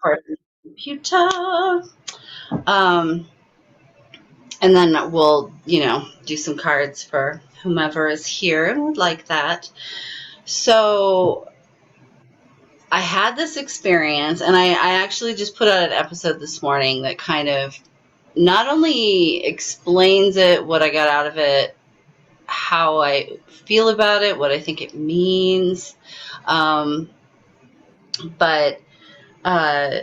for the computer. Um, and then we'll, do some cards for whomever is here and would like that. So I had this experience, and I actually just put out an episode this morning that kind of not only explains it, what I got out of it, how I feel about it, what I think it means. But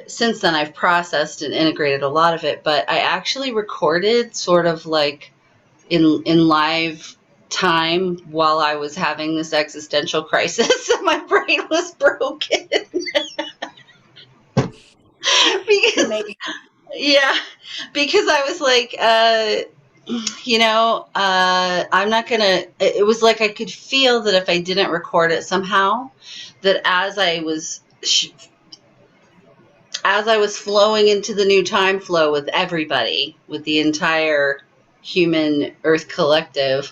since then, I've processed and integrated a lot of it. But I actually recorded sort of like in live time while I was having this existential crisis, and my brain was broken. because, yeah, because I was like, I'm not gonna. It was like I could feel that if I didn't record it somehow, that as I was flowing into the new time flow with everybody, with the entire human Earth collective,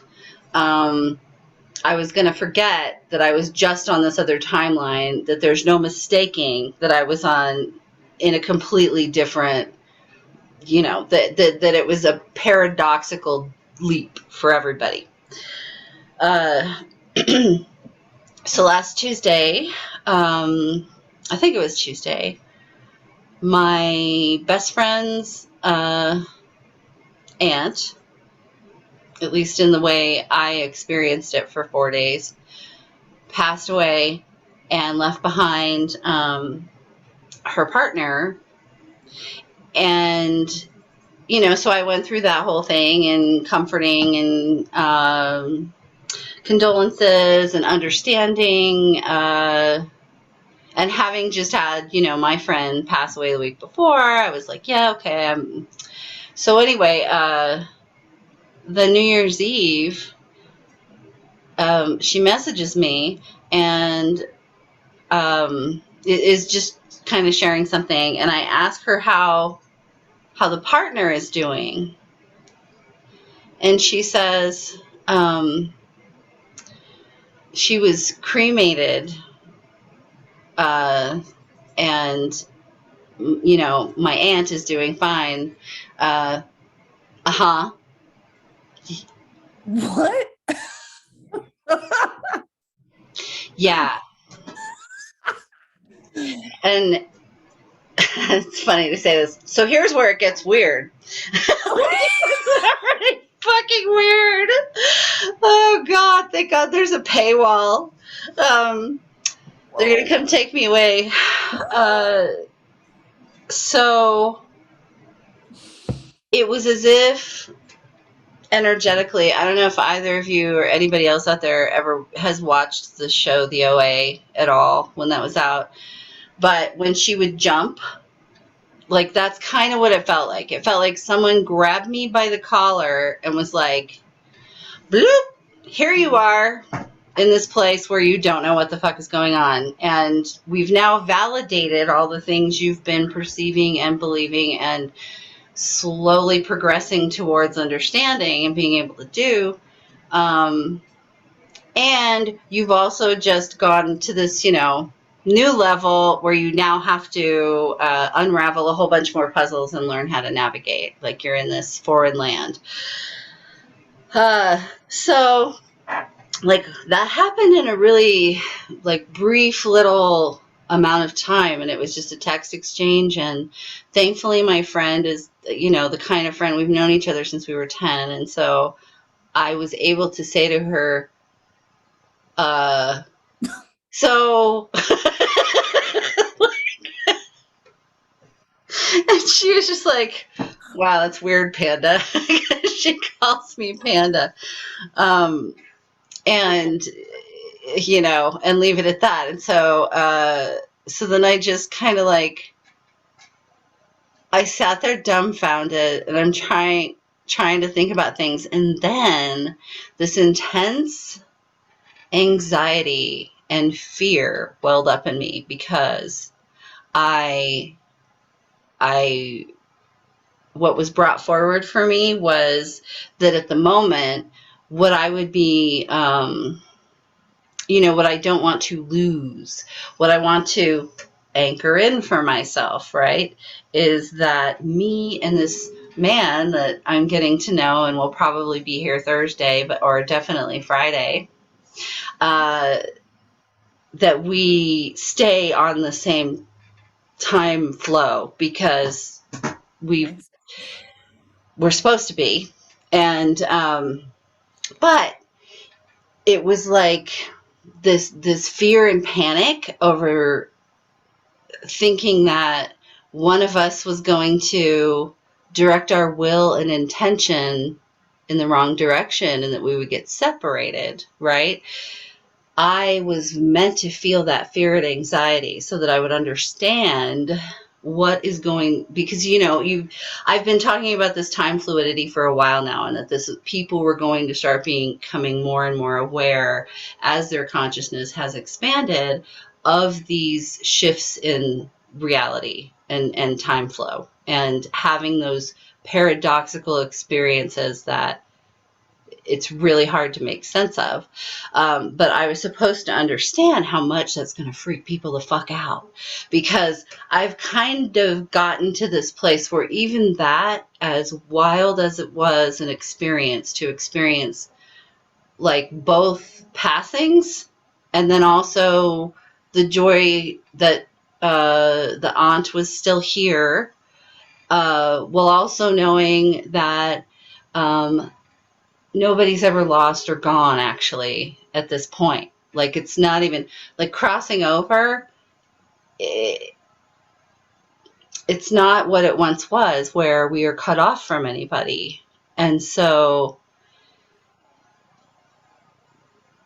I was going to forget that I was just on this other timeline, that there's no mistaking that I was on in a completely different, that it was a paradoxical leap for everybody. So last Tuesday, I think it was Tuesday, my best friend's aunt, at least in the way I experienced it for 4 days, passed away and left behind her partner. And, so I went through that whole thing and comforting and condolences and understanding, and having just had, my friend pass away the week before, I was like, yeah, okay. So anyway, the New Year's Eve, she messages me and is just kind of sharing something, and I ask her how the partner is doing, and she says she was cremated, and my aunt is doing fine. What? Yeah. And it's funny to say this. So here's where it gets weird. It's fucking weird. Oh God, thank God there's a paywall. They're gonna come take me away. So it was as if energetically, I don't know if either of you or anybody else out there ever has watched the show The OA at all when that was out, but when she would jump, like that's kind of what it felt like. It felt like someone grabbed me by the collar and was like, bloop, here you are in this place where you don't know what the fuck is going on. And we've now validated all the things you've been perceiving and believing and slowly progressing towards understanding and being able to do. And you've also just gone to this, new level where you now have to unravel a whole bunch more puzzles and learn how to navigate. Like you're in this foreign land. So, like, that happened in a really, like, brief little amount of time, and it was just a text exchange. And thankfully, my friend is, the kind of friend, we've known each other since we were 10, and so I was able to say to her, so, and she was just like, wow, that's weird, Panda. She calls me Panda. And, and leave it at that. And so then I just kind of like, I sat there dumbfounded, and I'm trying to think about things. And then this intense anxiety and fear welled up in me because what was brought forward for me was that at the moment, what I would be, what I don't want to lose, what I want to anchor in for myself, right, is that me and this man that I'm getting to know and will probably be here Thursday, or definitely Friday, uh, that we stay on the same time flow because Makes we're supposed to be. And but it was like this fear and panic over thinking that one of us was going to direct our will and intention in the wrong direction and that we would get separated, right? I was meant to feel that fear and anxiety so that I would understand what is going, because I've been talking about this time fluidity for a while now, and that this people were going to start becoming more and more aware as their consciousness has expanded of these shifts in reality and time flow, and having those paradoxical experiences that it's really hard to make sense of. But I was supposed to understand how much that's going to freak people the fuck out, because I've kind of gotten to this place where even that, as wild as it was an experience, to experience like both passings and then also the joy that the aunt was still here, while also knowing that nobody's ever lost or gone actually at this point. Like, it's not even like crossing over. It's not what it once was, where we are cut off from anybody. And so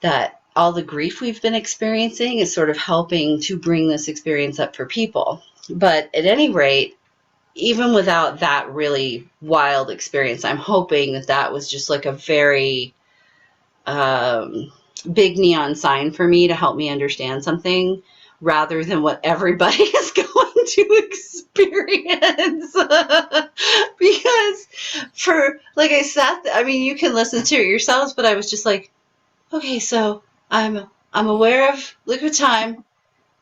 that all the grief we've been experiencing is sort of helping to bring this experience up for people. But at any rate, even without that really wild experience, I'm hoping that that was just like a very big neon sign for me to help me understand something, rather than what everybody is going to experience. Because for, like, I mean, you can listen to it yourselves, but I was just like, okay, so I'm aware of liquid time,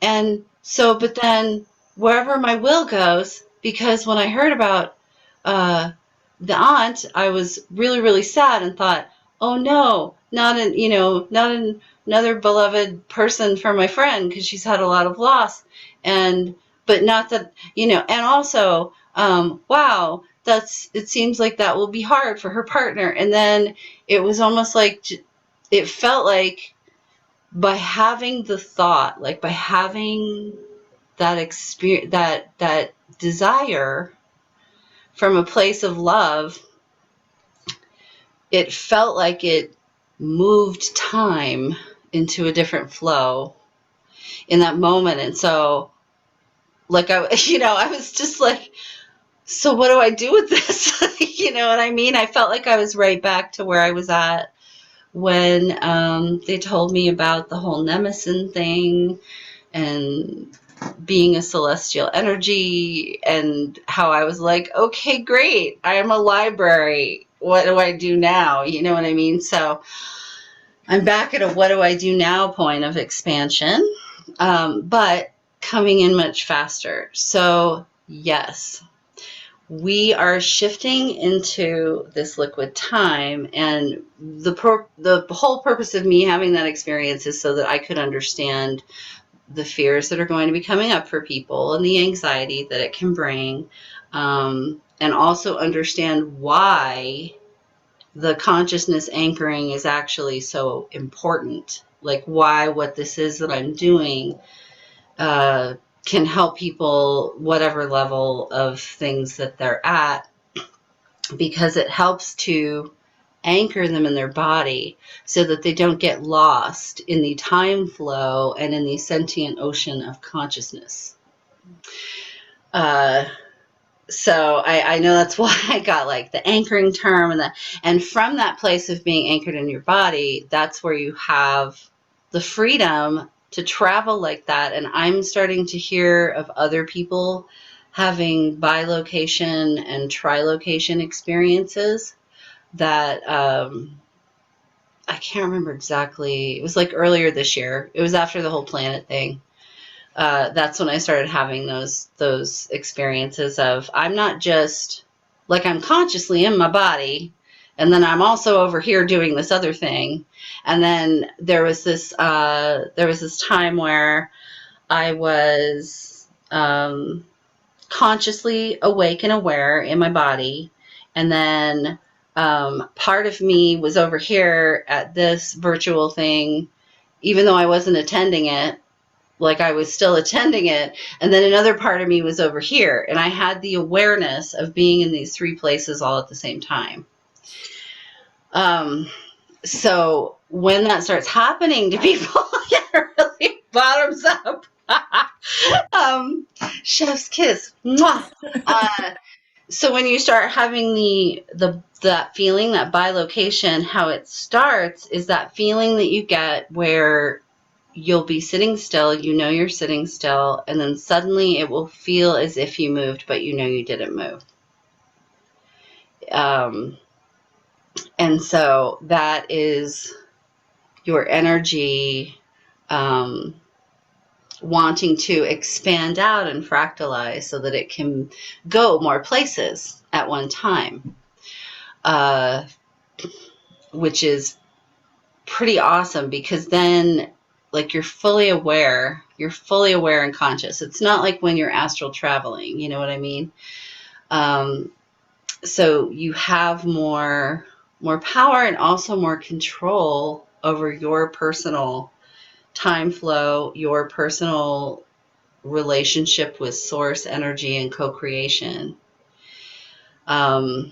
and so, but then wherever my will goes, because when I heard about uh, the aunt, I was really, really sad and thought, oh no, not another beloved person for my friend, because she's had a lot of loss, and but not that, and also, wow, it seems like that will be hard for her partner, and then it was almost like it felt like by having the thought, like by having that experience, that desire from a place of love, it felt like it moved time into a different flow in that moment. And so, like, I was just like, so what do I do with this? You know what I mean? I felt like I was right back to where I was at when they told me about the whole Nemesis thing and being a celestial energy, and how I was like, okay, great, I am a library. What do I do now? You know what I mean? So I'm back at a what do I do now point of expansion, but coming in much faster. So yes, we are shifting into this liquid time, and the whole purpose of me having that experience is so that I could understand the fears that are going to be coming up for people and the anxiety that it can bring, and also understand why the consciousness anchoring is actually so important. Like, why what this is that I'm doing can help people, whatever level of things that they're at, because it helps to anchor them in their body so that they don't get lost in the time flow and in the sentient ocean of consciousness. Uh, so I know that's why I got like the anchoring term, and from that place of being anchored in your body, that's where you have the freedom to travel like that. And I'm starting to hear of other people having bilocation and trilocation experiences that I can't remember exactly. It was like earlier this year. It was after the whole planet thing. that's when I started having those experiences of, I'm not just like, I'm consciously in my body, and then I'm also over here doing this other thing. And then there was this time where I was consciously awake and aware in my body, and then part of me was over here at this virtual thing, even though I wasn't attending it. Like, I was still attending it, and then another part of me was over here, and I had the awareness of being in these three places all at the same time. So when that starts happening to people, it really bottoms up. Chef's kiss. Mwah. So when you start having that feeling, that bilocation, how it starts is that feeling that you get where you'll be sitting still, you're sitting still, and then suddenly it will feel as if you moved, but you didn't move. And so that is your energy wanting to expand out and fractalize so that it can go more places at one time, which is pretty awesome, because then, like, you're fully aware and conscious. It's not like when you're astral traveling, you know what I mean? So you have more power and also more control over your personal time flow, your personal relationship with source energy and co-creation. So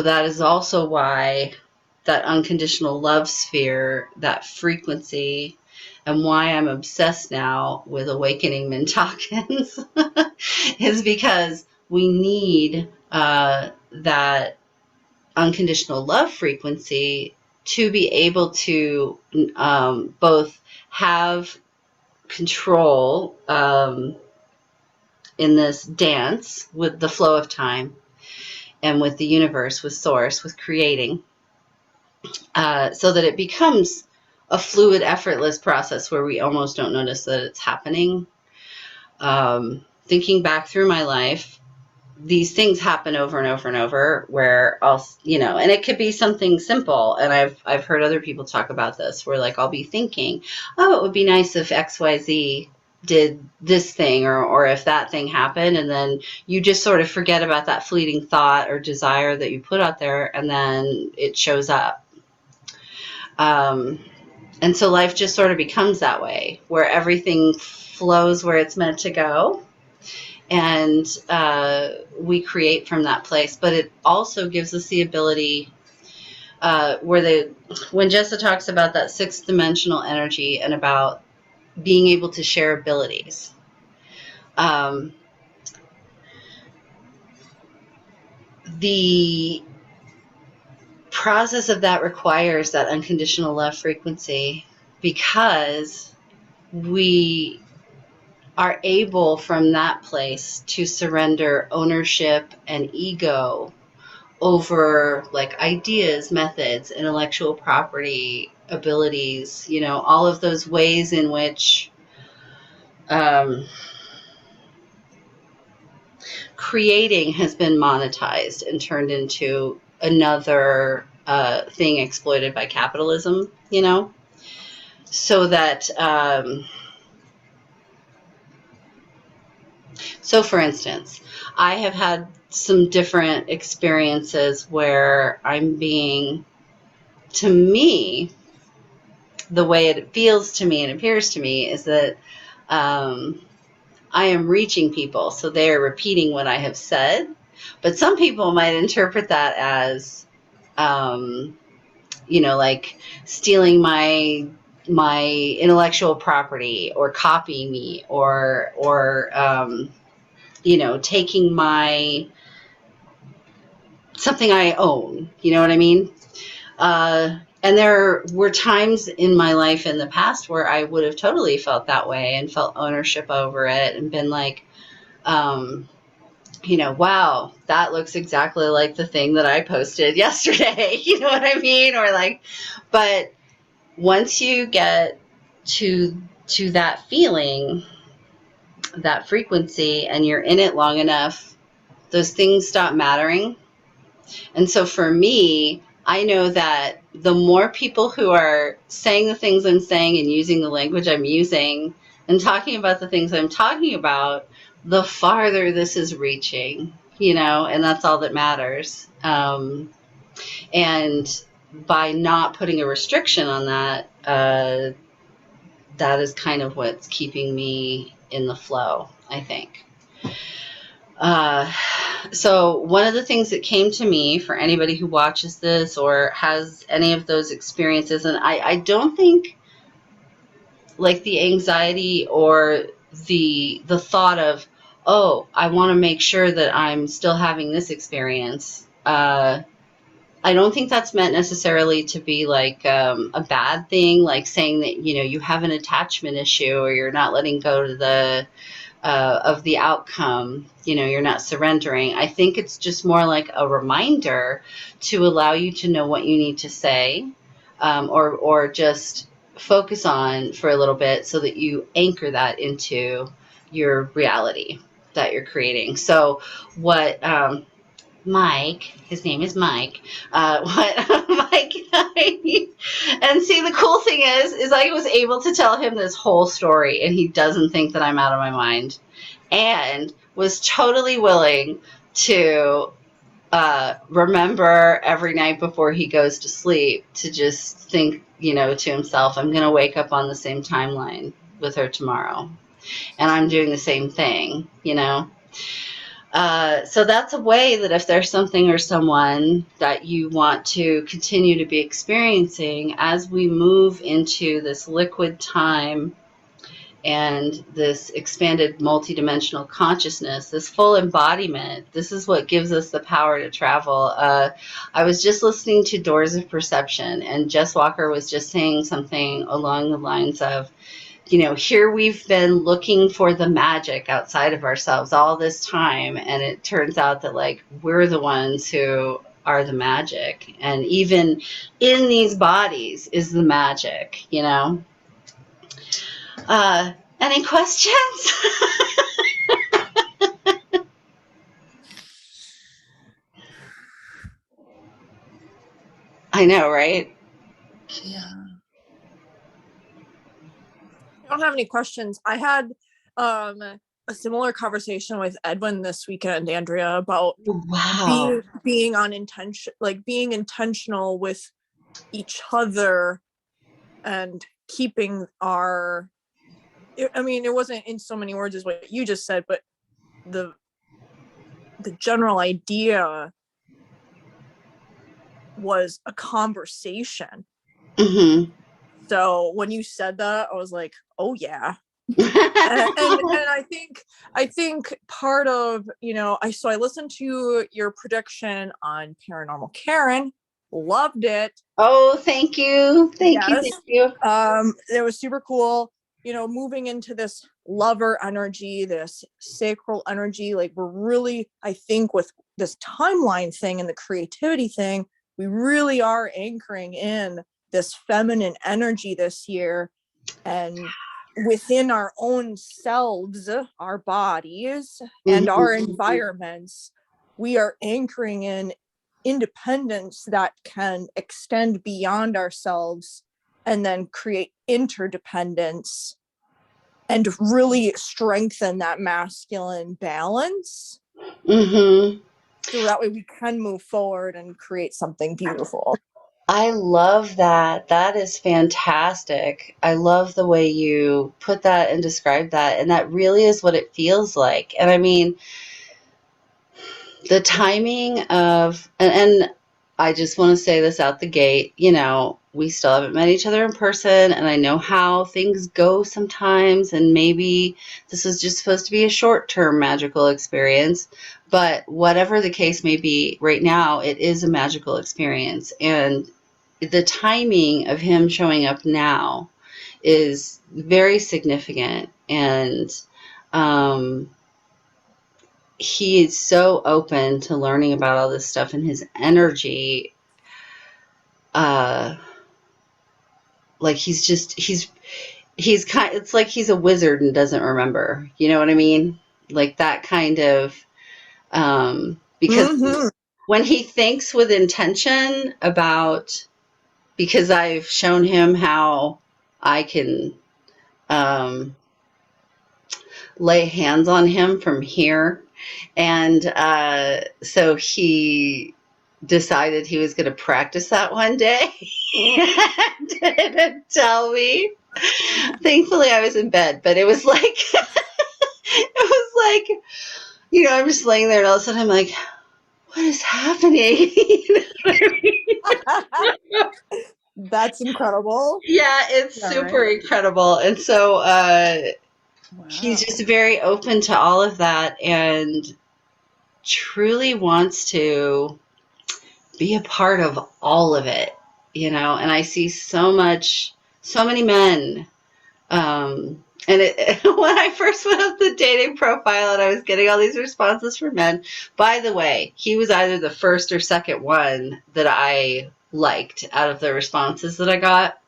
that is also why that unconditional love sphere, that frequency, and why I'm obsessed now with awakening Mintakans is because we need that unconditional love frequency to be able to both have control in this dance with the flow of time and with the universe, with source, with creating, so that it becomes a fluid, effortless process where we almost don't notice that it's happening. Thinking back through my life, these things happen over and over and over where I'll, and it could be something simple. And I've heard other people talk about this, where, like, I'll be thinking, oh, it would be nice if XYZ did this thing, or if that thing happened, and then you just sort of forget about that fleeting thought or desire that you put out there, and then it shows up. And so life just sort of becomes that way, where everything flows where it's meant to go, and we create from that place. But it also gives us the ability, when Jessa talks about that sixth dimensional energy and about being able to share abilities, the process of that requires that unconditional love frequency, because we are able from that place to surrender ownership and ego over, like, ideas, methods, intellectual property, abilities, all of those ways in which creating has been monetized and turned into another thing exploited by capitalism, so that, so for instance, I have had some different experiences where I'm being, to me, the way it feels to me and appears to me is that I am reaching people, so they are repeating what I have said. But some people might interpret that as, like, stealing my intellectual property, or copying me, or taking something I own. You know what I mean? And there were times in my life in the past where I would have totally felt that way and felt ownership over it and been like, wow, that looks exactly like the thing that I posted yesterday. You know what I mean? Or like, but once you get to to that feeling, that frequency, and you're in it long enough, those things stop mattering. And so for me, I know that the more people who are saying the things I'm saying and using the language I'm using and talking about the things I'm talking about, the farther this is reaching, and that's all that matters. And by not putting a restriction on that, that is kind of what's keeping me in the flow, I think. So one of the things that came to me for anybody who watches this or has any of those experiences, and I don't think like the anxiety or the thought of, oh, I want to make sure that I'm still having this experience. I don't think that's meant necessarily to be like a bad thing, like saying that, you have an attachment issue or you're not letting go to of the outcome, you're not surrendering. I think it's just more like a reminder to allow you to know what you need to say, or just focus on for a little bit so that you anchor that into your reality that you're creating. So what Mike, his name is Mike, what Mike and see, the cool thing is I was able to tell him this whole story and he doesn't think that I'm out of my mind, and was totally willing to remember every night before he goes to sleep to just think, to himself, I'm going to wake up on the same timeline with her tomorrow. And I'm doing the same thing. So that's a way that if there's something or someone that you want to continue to be experiencing as we move into this liquid time and this expanded multidimensional consciousness, this full embodiment, this is what gives us the power to travel. I was just listening to Doors of Perception, and Jess Walker was just saying something along the lines of, here we've been looking for the magic outside of ourselves all this time, and it turns out that like we're the ones who are the magic, and even in these bodies is the magic. Any questions? I know, right? Yeah. I don't have any questions. I had a similar conversation with Edwin this weekend, Andrea, about Wow. being on intention, like being intentional with each other and keeping our, I mean, it wasn't in so many words as what you just said, but the general idea was a conversation. Mm-hmm. So when you said that, I was like, oh yeah. and I think part of, I listened to your prediction on Paranormal Karen, loved it. Oh, thank you. Thank you. It was super cool, moving into this lover energy, this sacral energy. Like, we're really, I think, with this timeline thing and the creativity thing, we really are anchoring in this feminine energy this year. And within our own selves, our bodies, and Mm-hmm. our environments, we are anchoring in independence that can extend beyond ourselves and then create interdependence and really strengthen that masculine balance. Mm-hmm. So that way we can move forward and create something beautiful. I love that. That is fantastic. I love the way you put that and describe that. And that really is what it feels like. And I mean, the timing of, and I just want to say this out the gate, we still haven't met each other in person, and I know how things go sometimes, and maybe this is just supposed to be a short-term magical experience, but whatever the case may be, right now, it is a magical experience. And the timing of him showing up now is very significant, and he is so open to learning about all this stuff, and his energy, like he's it's like he's a wizard and doesn't remember. You know what I mean? Like that kind of, because Mm-hmm. when he thinks with intention about, because I've shown him how I can um, lay hands on him from here. And so he decided he was going to practice that one day and didn't tell me. Thankfully, I was in bed, but it was like, it was like, I'm just laying there and all of a sudden I'm like, what is happening? You know what I mean? That's incredible. Yeah, it's Yeah, super right. incredible. And so he's Wow. just very open to all of that and truly wants to be a part of all of it, and I see so many men. When I first went up the dating profile and I was getting all these responses from men, by the way, he was either the first or second one that I liked out of the responses that I got.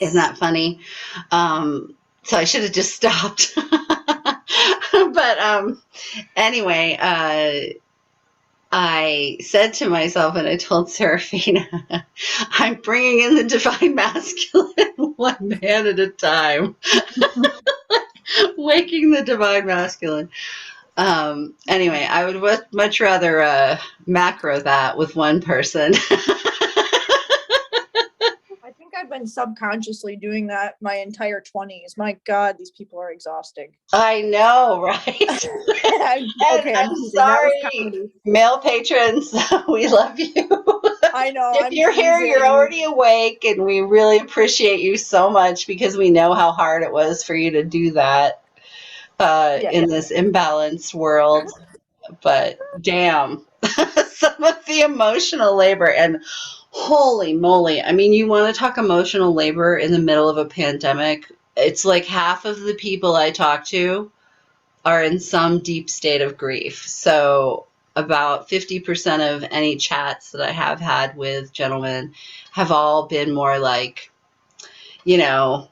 Isn't Nice. that funny? So I should have just stopped. But anyway, I said to myself, and I told Serafina, I'm bringing in the divine masculine one man at a time, waking the divine masculine. Anyway, I would much rather macro that with one person. I think I've been subconsciously doing that my entire 20s. My God, these people are exhausting. I know, right? And Okay, I'm I'm teasing. That was sorry, comedy. male patrons, we love you. I know, If I'm you're here, you're teasing. already awake, and we really appreciate you so much because we know how hard it was for you to do that Yeah. in this imbalanced world. But damn, some of the emotional labor and holy moly. I mean, you want to talk emotional labor in the middle of a pandemic? It's like half of the people I talk to are in some deep state of grief. So about 50% of any chats that I have had with gentlemen have all been more like, you know,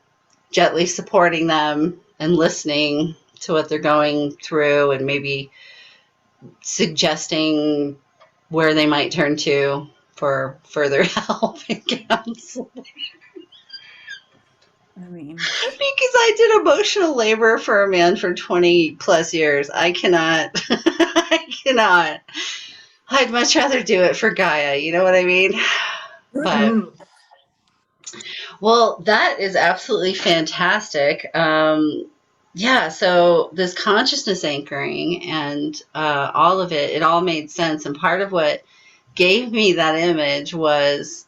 gently supporting them and listening to what they're going through and maybe suggesting where they might turn to for further help and counsel. I mean, Because I did emotional labor for a man for 20 plus years. I cannot, I cannot. I'd much rather do it for Gaia, you know what I mean? But, well, that is absolutely fantastic. Yeah, so this consciousness anchoring and all of it, it all made sense. And part of what gave me that image was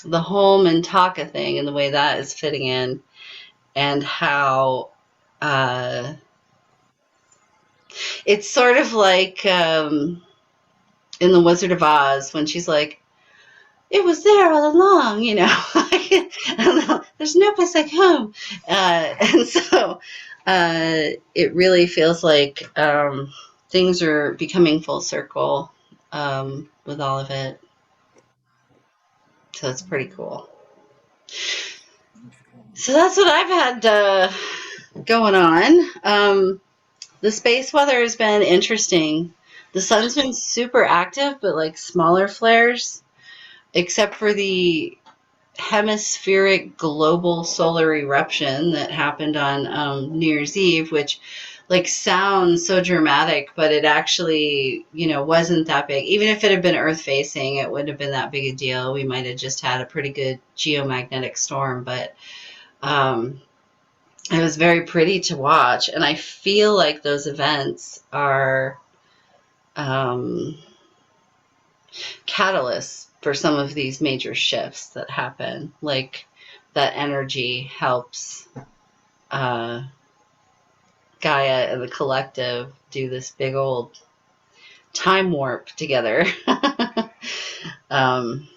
the whole Mintaka thing and the way that is fitting in, and how it's sort of like in The Wizard of Oz when she's like, it was there all along, I don't know, there's no place like home. And so it really feels like things are becoming full circle with all of it. So it's pretty cool. So that's what I've had going on. The space weather has been interesting. The sun's been super active, but like smaller flares, except for the hemispheric global solar eruption that happened on New Year's Eve, which like sounds so dramatic, but it actually, wasn't that big. Even if it had been Earth facing, it wouldn't have been that big a deal. We might have just had a pretty good geomagnetic storm, but um, it was very pretty to watch. And I feel like those events are um, catalysts for some of these major shifts that happen. Like that energy helps uh, Gaia and the collective do this big old time warp together. um,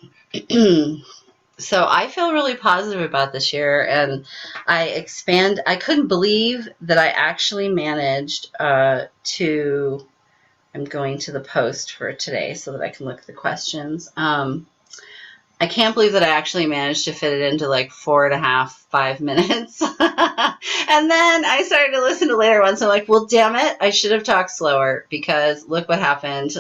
so I feel really positive about this year, and I couldn't believe that I actually managed to. I'm going to the post for today so that I can look at the questions. I can't believe that I actually managed to fit it into like 4.5, 5 minutes. And then I started to listen to later ones. I'm like, well, damn it. I should have talked slower because look what happened.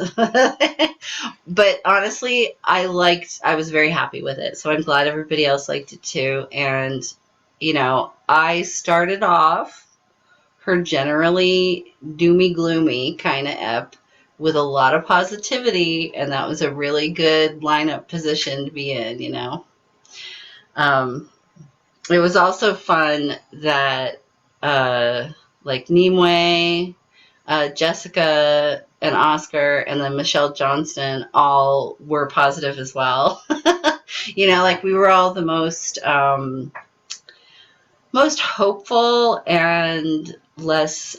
But honestly, I was very happy with it. So I'm glad everybody else liked it too. And, I started off her generally doomy gloomy kind of ep with a lot of positivity, and that was a really good lineup position to be in. Um, it was also fun that like Nimue, Jessica, and Oscar, and then Michelle Johnston all were positive as well. Like we were all the most hopeful and less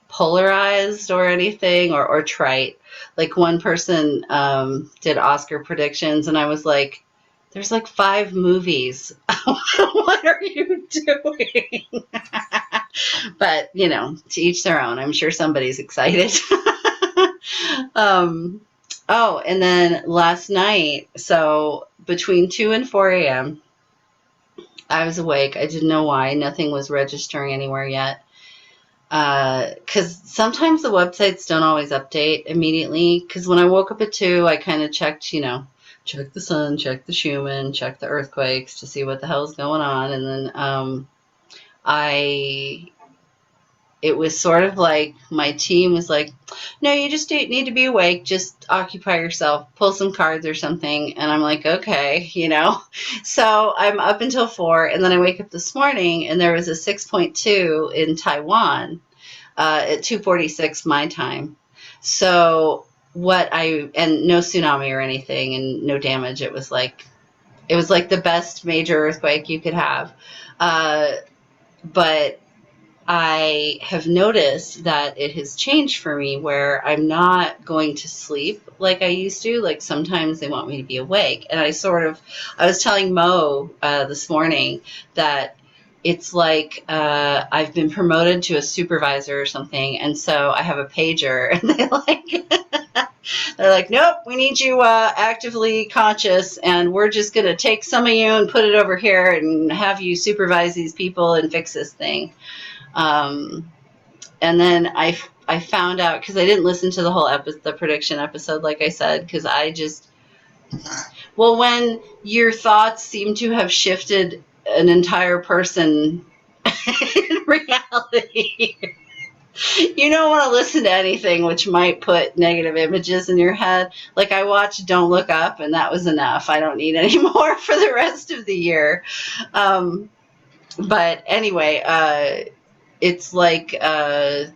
polarized or anything or trite. Like one person did Oscar predictions, and I was like, there's like 5 movies. What are you doing? But, to each their own. I'm sure somebody's excited. Oh, and then last night, so between 2 and 4 a.m., I was awake. I didn't know why. Nothing was registering anywhere yet. Because sometimes the websites don't always update immediately. Because when I woke up at 2, I kind of checked, check the sun, check the Schumann, check the earthquakes to see what the hell's going on. And then it was sort of like my team was like, no, you just need to be awake. Just occupy yourself, pull some cards or something. And I'm like, okay. So I'm up until 4, and then I wake up this morning, and there was a 6.2 in Taiwan at 2:46 my time. So and no tsunami or anything, and no damage. It was like the best major earthquake you could have. But I have noticed that it has changed for me where I'm not going to sleep like I used to. Like sometimes they want me to be awake. And I was telling Mo this morning that it's like I've been promoted to a supervisor or something. And so I have a pager, and they're like, nope, we need you actively conscious, and we're just going to take some of you and put it over here and have you supervise these people and fix this thing. And then I found out, because I didn't listen to the whole the prediction episode, like I said, because when your thoughts seem to have shifted an entire person in reality, you don't want to listen to anything which might put negative images in your head. Like I watched Don't Look Up, and that was enough. I don't need any more for the rest of the year. But anyway, it's like that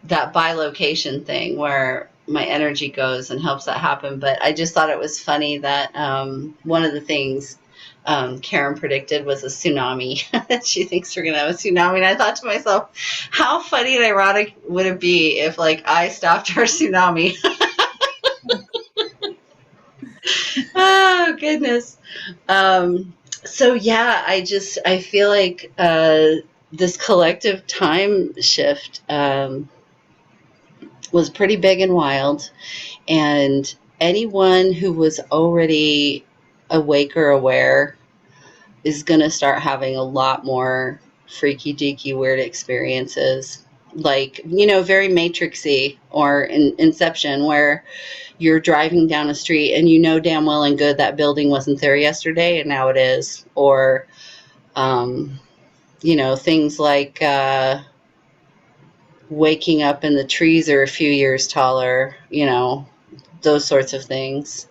bilocation thing where my energy goes and helps that happen. But I just thought it was funny that one of the things Karen predicted was a tsunami. She thinks we're going to have a tsunami. And I thought to myself, how funny and ironic would it be if like I stopped our tsunami? Oh, goodness. So yeah, I feel like this collective time shift was pretty big and wild, and anyone who was already awake or aware is going to start having a lot more freaky deaky weird experiences, like very matrixy or in Inception, where you're driving down a street and damn well and good that building wasn't there yesterday and now it is. Or things like waking up and the trees are a few years taller, those sorts of things.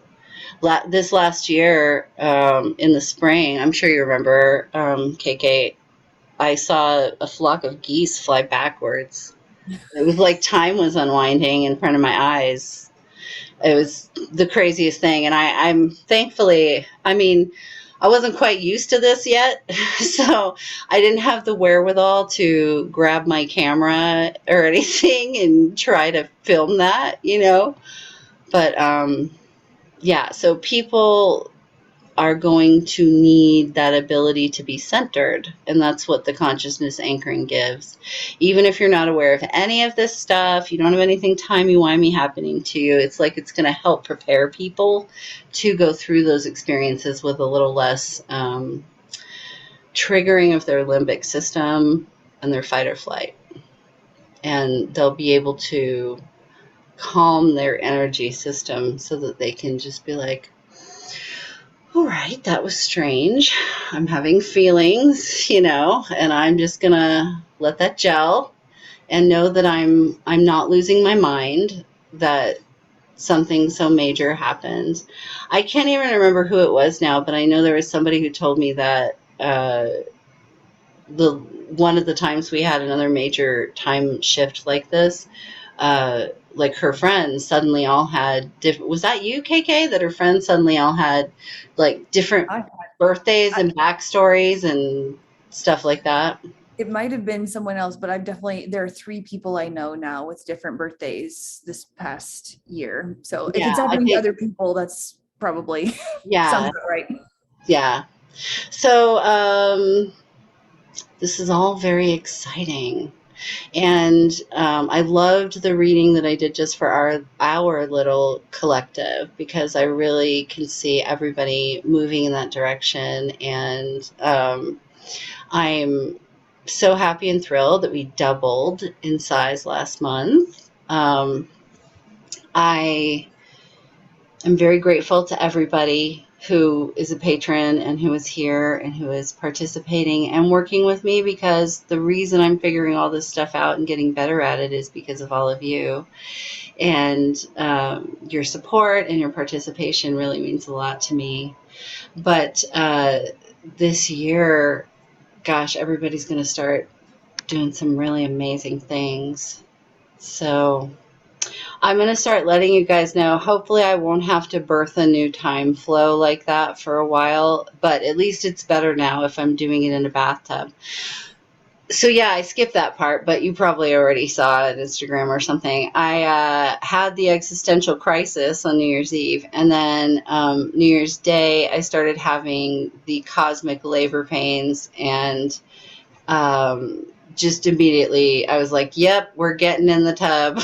This last year, in the spring, I'm sure you remember, KK, I saw a flock of geese fly backwards. It was like time was unwinding in front of my eyes. It was the craziest thing. And I'm thankfully, I wasn't quite used to this yet. So I didn't have the wherewithal to grab my camera or anything and try to film that, But, yeah, so people are going to need that ability to be centered. And that's what the consciousness anchoring gives. Even if you're not aware of any of this stuff, you don't have anything timey-wimey happening to you, it's like it's going to help prepare people to go through those experiences with a little less triggering of their limbic system and their fight or flight. And they'll be able to calm their energy system so that they can just be like, all right, that was strange. I'm having feelings, and I'm just gonna let that gel and know that I'm not losing my mind, that something so major happened. I can't even remember who it was now, but I know there was somebody who told me that the one of the times we had another major time shift like this, like her friends suddenly all had different. Was that you, KK? That her friends suddenly all had like different birthdays and backstories and stuff like that. It might have been someone else, but there are 3 people I know now with different birthdays this past year. So if it's happening to other people, that's probably sounds about right. Yeah. So this is all very exciting. And I loved the reading that I did just for our little collective, because I really can see everybody moving in that direction. And I'm so happy and thrilled that we doubled in size last month. I am very grateful to everybody who is a patron and who is here and who is participating and working with me, because the reason I'm figuring all this stuff out and getting better at it is because of all of you. And your support and your participation really means a lot to me. But this year, gosh, everybody's going to start doing some really amazing things. So I'm going to start letting you guys know. Hopefully I won't have to birth a new time flow like that for a while, but at least it's better now if I'm doing it in a bathtub. So yeah, I skipped that part, but you probably already saw it on Instagram or something. I had the existential crisis on New Year's Eve, and then New Year's Day I started having the cosmic labor pains, and just immediately I was like, yep, we're getting in the tub.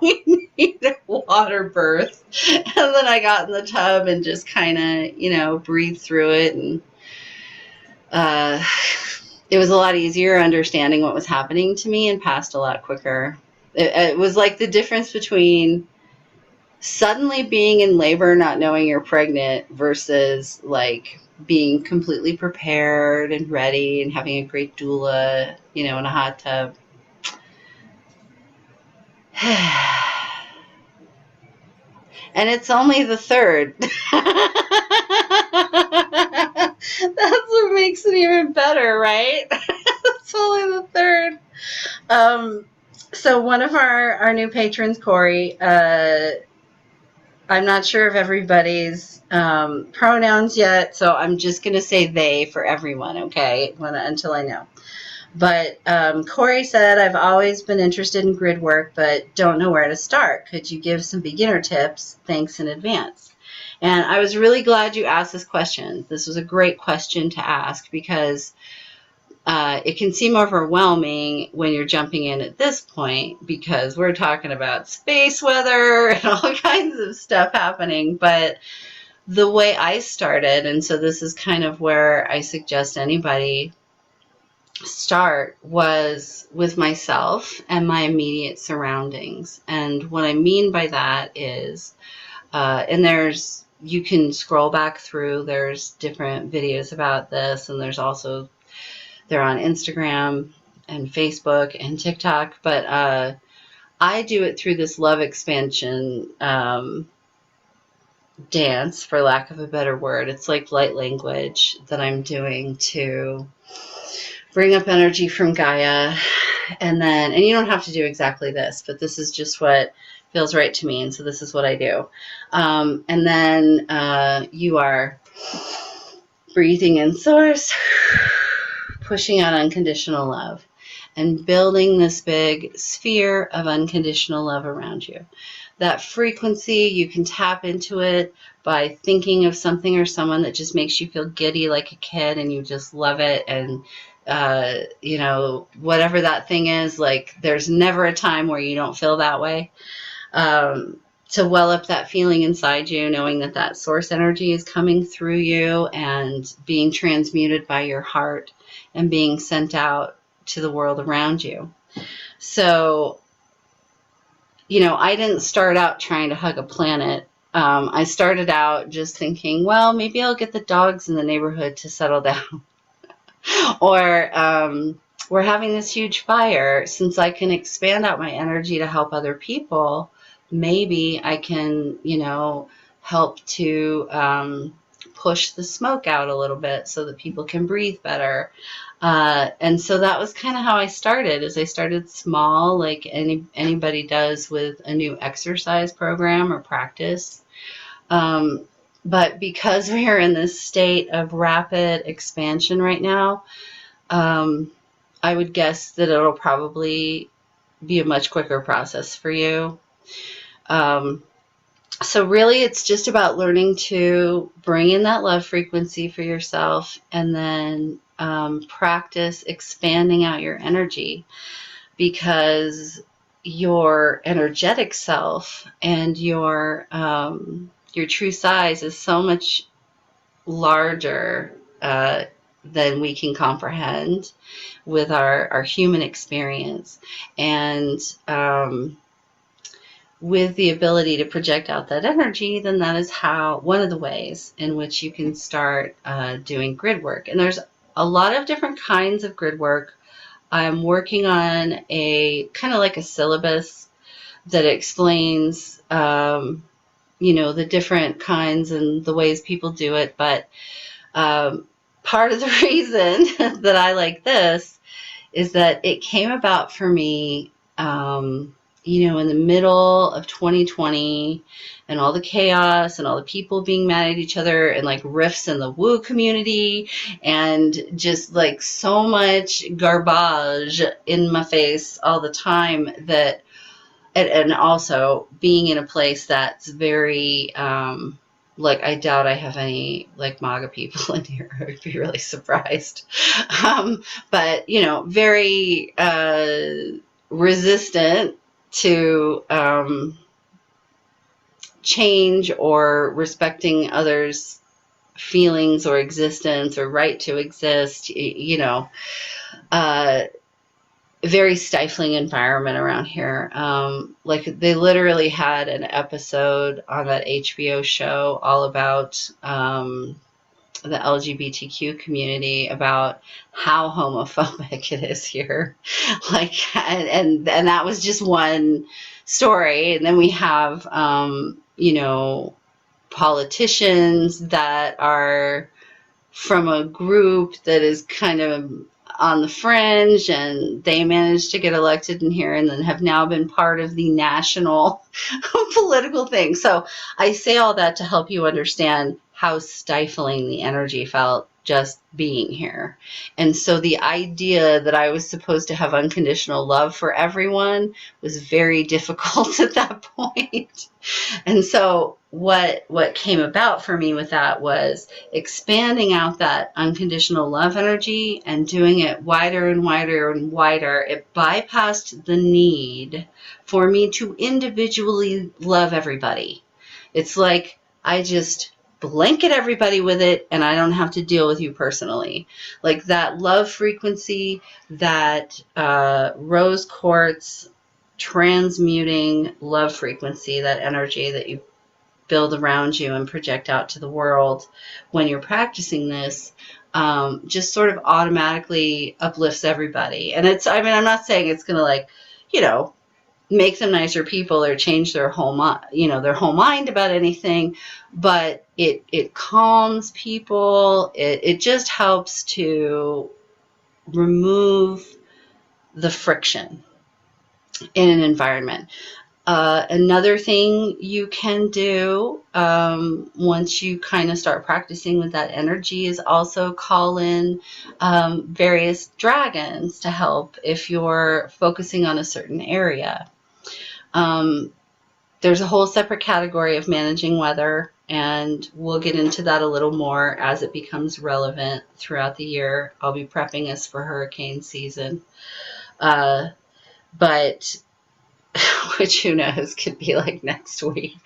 We need a water birth. And then I got in the tub and just kind of, breathed through it. And it was a lot easier understanding what was happening to me and passed a lot quicker. It was like the difference between suddenly being in labor, not knowing you're pregnant, versus like being completely prepared and ready and having a great doula, in a hot tub. And it's only the 3rd. That's what makes it even better, right? It's only the 3rd. So one of our new patrons, Corey, I'm not sure of everybody's pronouns yet, so I'm just going to say they for everyone, okay, until I know. But Corey said, I've always been interested in grid work, but don't know where to start. Could you give some beginner tips? Thanks in advance. And I was really glad you asked this question. This was a great question to ask, because it can seem overwhelming when you're jumping in at this point, because we're talking about space weather and all kinds of stuff happening. But the way I started, and so this is kind of where I suggest anybody start, was with myself and my immediate surroundings. And what I mean by that is, and you can scroll back through, there's different videos about this, and they're on Instagram and Facebook and TikTok, but I do it through this love expansion dance, for lack of a better word. It's like light language that I'm doing to bring up energy from Gaia. And you don't have to do exactly this, but this is just what feels right to me. And so this is what I do. And then you are breathing in source, pushing out unconditional love. and building this big sphere of unconditional love around you. That frequency, you can tap into it by thinking of something or someone that just makes you feel giddy like a kid and you just love it. And, whatever that thing is, like there's never a time where you don't feel that way. To well up that feeling inside you, knowing that that source energy is coming through you and being transmuted by your heart and being sent out to the world around you. So, I didn't start out trying to hug a planet. I started out just thinking, well, maybe I'll get the dogs in the neighborhood to settle down. Or we're having this huge fire. Since I can expand out my energy to help other people, maybe I can, help to push the smoke out a little bit so that people can breathe better. And so that was kind of how I started. Is I started small, like anybody does with a new exercise program or practice. But because we are in this state of rapid expansion right now, I would guess that it'll probably be a much quicker process for you. So really, it's just about learning to bring in that love frequency for yourself and then practice expanding out your energy, because your energetic self and your true size is so much larger than we can comprehend with our human experience. And with the ability to project out that energy, then that is one of the ways in which you can start doing grid work. And there's a lot of different kinds of grid work. I'm working on a kind of like a syllabus that explains, the different kinds and the ways people do it. But part of the reason that I like this is that it came about for me, in the middle of 2020 and all the chaos and all the people being mad at each other and like rifts in the woo community and just like so much garbage in my face all the time, that and also being in a place that's very I doubt I have any like MAGA people in here. I would be really surprised. But very resistant to change or respecting others' feelings or existence or right to exist. Very stifling environment around here. They literally had an episode on that HBO show all about the LGBTQ community, about how homophobic it is here. And that was just one story. And then we have, politicians that are from a group that is kind of on the fringe, and they managed to get elected in here and then have now been part of the national political thing. So I say all that to help you understand how stifling the energy felt just being here. And so the idea that I was supposed to have unconditional love for everyone was very difficult at that point. And so what came about for me with that was expanding out that unconditional love energy and doing it wider and wider and wider. It bypassed the need for me to individually love everybody. It's like I just blanket everybody with it and I don't have to deal with you personally. Like that love frequency, that rose quartz transmuting love frequency, that energy that you build around you and project out to the world when you're practicing this, just sort of automatically uplifts everybody. And I'm not saying it's going to make them nicer people or change their whole mind about anything, but it calms people. It just helps to remove the friction in an environment. Another thing you can do once you kind of start practicing with that energy is also call in various dragons to help if you're focusing on a certain area. There's a whole separate category of managing weather, and we'll get into that a little more as it becomes relevant throughout the year. I'll be prepping us for hurricane season. But which who knows, could be like next week.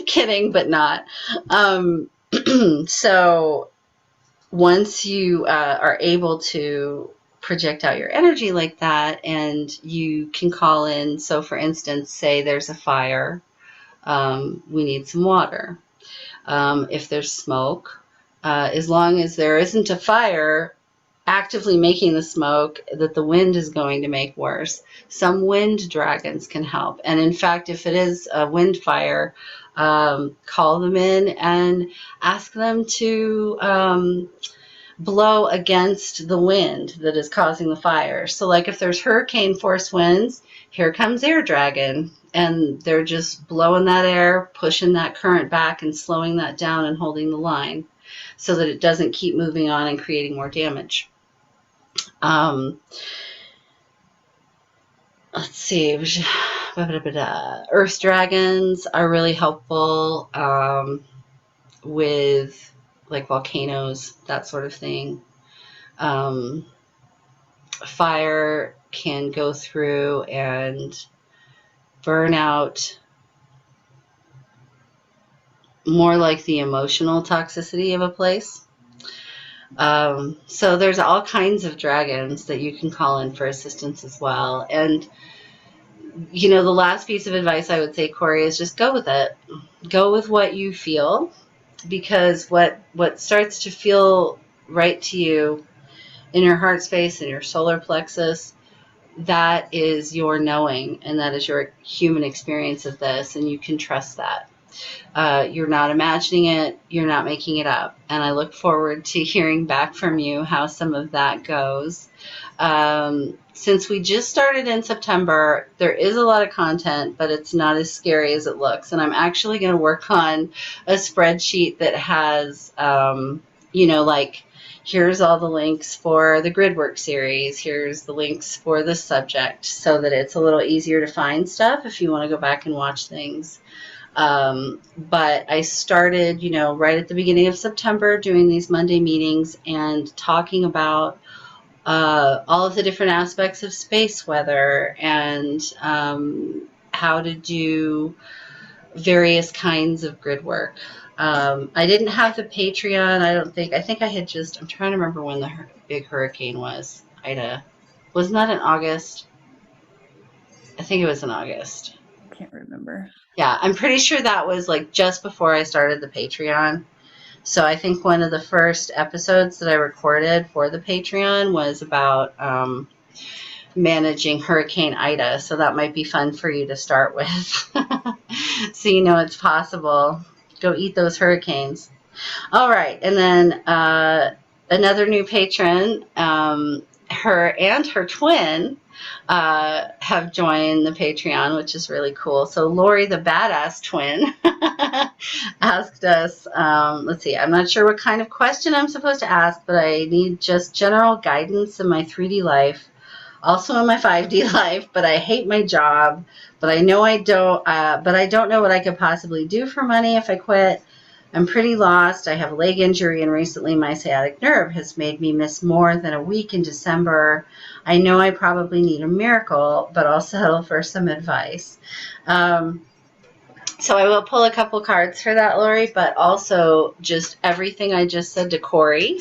Kidding, but not. So once you are able to project out your energy like that, and you can call in, so for instance, say there's a fire, we need some water. If there's smoke, as long as there isn't a fire actively making the smoke that the wind is going to make worse, some wind dragons can help. And in fact, if it is a wind fire, call them in and ask them to blow against the wind that is causing the fire. So like if there's hurricane force winds, here comes air dragon, and they're just blowing that air, pushing that current back and slowing that down and holding the line so that it doesn't keep moving on and creating more damage. Let's see. Earth dragons are really helpful with like volcanoes, that sort of thing. Fire can go through and burn out more like the emotional toxicity of a place. So there's all kinds of dragons that you can call in for assistance as well. And, you know, the last piece of advice I would say, Corey, is just go with it. Go with what you feel, because what starts to feel right to you in your heart space and your solar plexus, that is your knowing, and that is your human experience of this, and you can trust that. You're not imagining it, you're not making it up. And I look forward to hearing back from you how some of that goes. Since we just started in September, there is a lot of content, but it's not as scary as it looks. And I'm actually going to work on a spreadsheet that has, you know, like, here's all the links for the grid work series, here's the links for the subject, so that it's a little easier to find stuff if you want to go back and watch things. But I started, you know, right at the beginning of September doing these Monday meetings and talking about all of the different aspects of space weather and how to do various kinds of grid work. I didn't have the Patreon, I don't think. I think I had just, I'm trying to remember when the big hurricane was. Ida. Wasn't that in August? I think it was in August. I can't remember. Yeah, I'm pretty sure that was like just before I started the Patreon. So I think one of the first episodes that I recorded for the Patreon was about managing Hurricane Ida. So that might be fun for you to start with. So you know it's possible. Go eat those hurricanes. All right. And then another new patron, her and her twin, have joined the Patreon, which is really cool. So Lori, the badass twin, asked us, let's see, I'm not sure what kind of question I'm supposed to ask, but I need just general guidance in my 3D life, also in my 5D life, but I hate my job, but I know I don't know what I could possibly do for money if I quit. I'm pretty lost. I have a leg injury, and recently my sciatic nerve has made me miss more than a week in December. I know I probably need a miracle, but I'll settle for some advice. So I will pull a couple cards for that, Lori, but also just everything I just said to Corey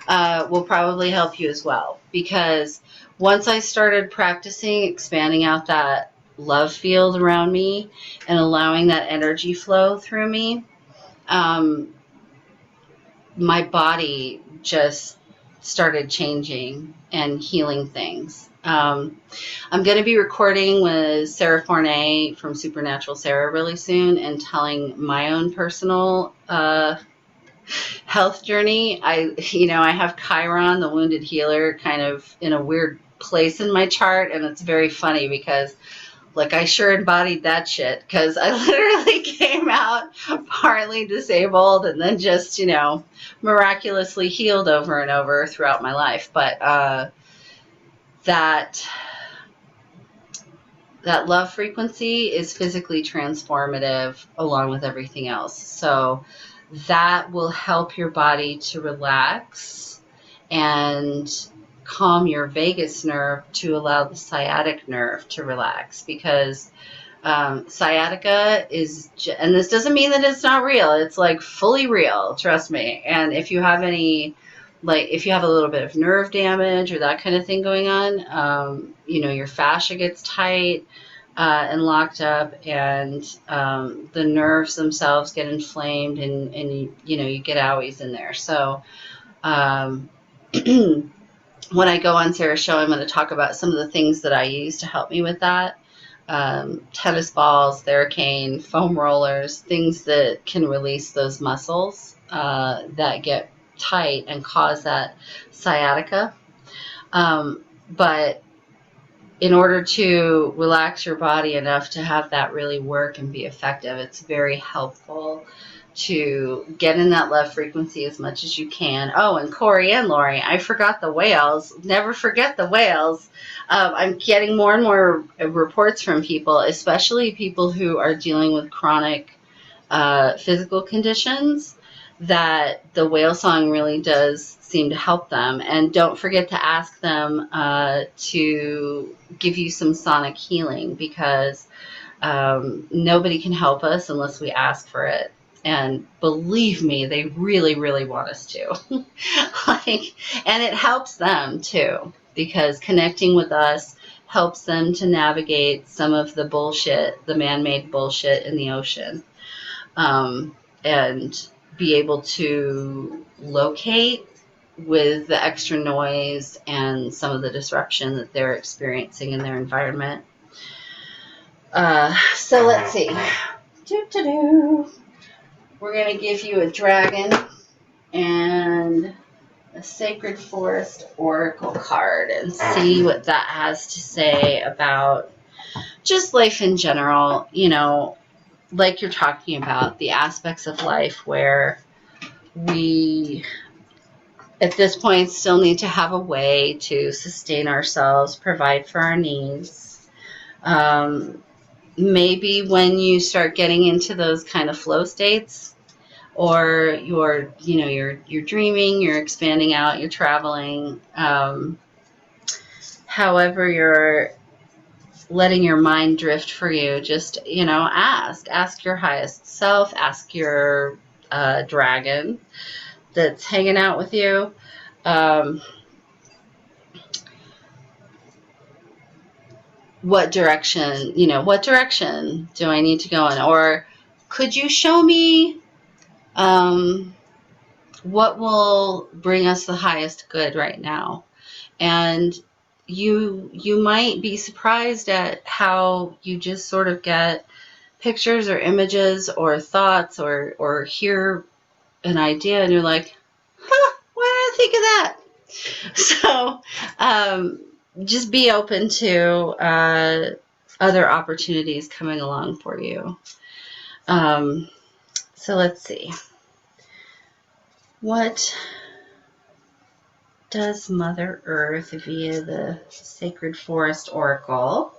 will probably help you as well. Because once I started practicing expanding out that love field around me and allowing that energy flow through me, my body just started changing and healing things. I'm going to be recording with Sarah Forney from Supernatural Sarah really soon and telling my own personal health journey. I have Chiron, the wounded healer, kind of in a weird place in my chart, and it's very funny because like I sure embodied that shit, because I literally came out partly disabled and then just, miraculously healed over and over throughout my life. But that love frequency is physically transformative along with everything else. So that will help your body to relax and calm your vagus nerve to allow the sciatic nerve to relax, because sciatica is, and this doesn't mean that it's not real. It's like fully real, trust me. And if you have any, like if you have a little bit of nerve damage or that kind of thing going on, your fascia gets tight and locked up, and the nerves themselves get inflamed, and you get owies in there. So when I go on Sarah's show, I'm going to talk about some of the things that I use to help me with that. Tennis balls, Theracane, foam rollers, things that can release those muscles that get tight and cause that sciatica. But in order to relax your body enough to have that really work and be effective, it's very helpful to get in that love frequency as much as you can. Oh, and Corey and Lori, I forgot the whales. Never forget the whales. I'm getting more and more reports from people, especially people who are dealing with chronic physical conditions, that the whale song really does seem to help them. And don't forget to ask them to give you some sonic healing, because nobody can help us unless we ask for it. And believe me, they really, really want us to. And it helps them too, because connecting with us helps them to navigate some of the bullshit, the man-made bullshit in the ocean, and be able to locate with the extra noise and some of the disruption that they're experiencing in their environment. So let's see. We're going to give you a dragon and a Sacred Forest Oracle card and see what that has to say about just life in general. Like you're talking about, the aspects of life where we, at this point, still need to have a way to sustain ourselves, provide for our needs. Maybe when you start getting into those kind of flow states, or you're dreaming, you're expanding out, you're traveling, however you're letting your mind drift for you, just ask your highest self, ask your dragon that's hanging out with you, what direction do I need to go in? Or could you show me what will bring us the highest good right now? And you might be surprised at how you just sort of get pictures or images or thoughts or hear an idea, and you're like, why did I think of that? So just be open to other opportunities coming along for you. So let's see. What does Mother Earth via the Sacred Forest Oracle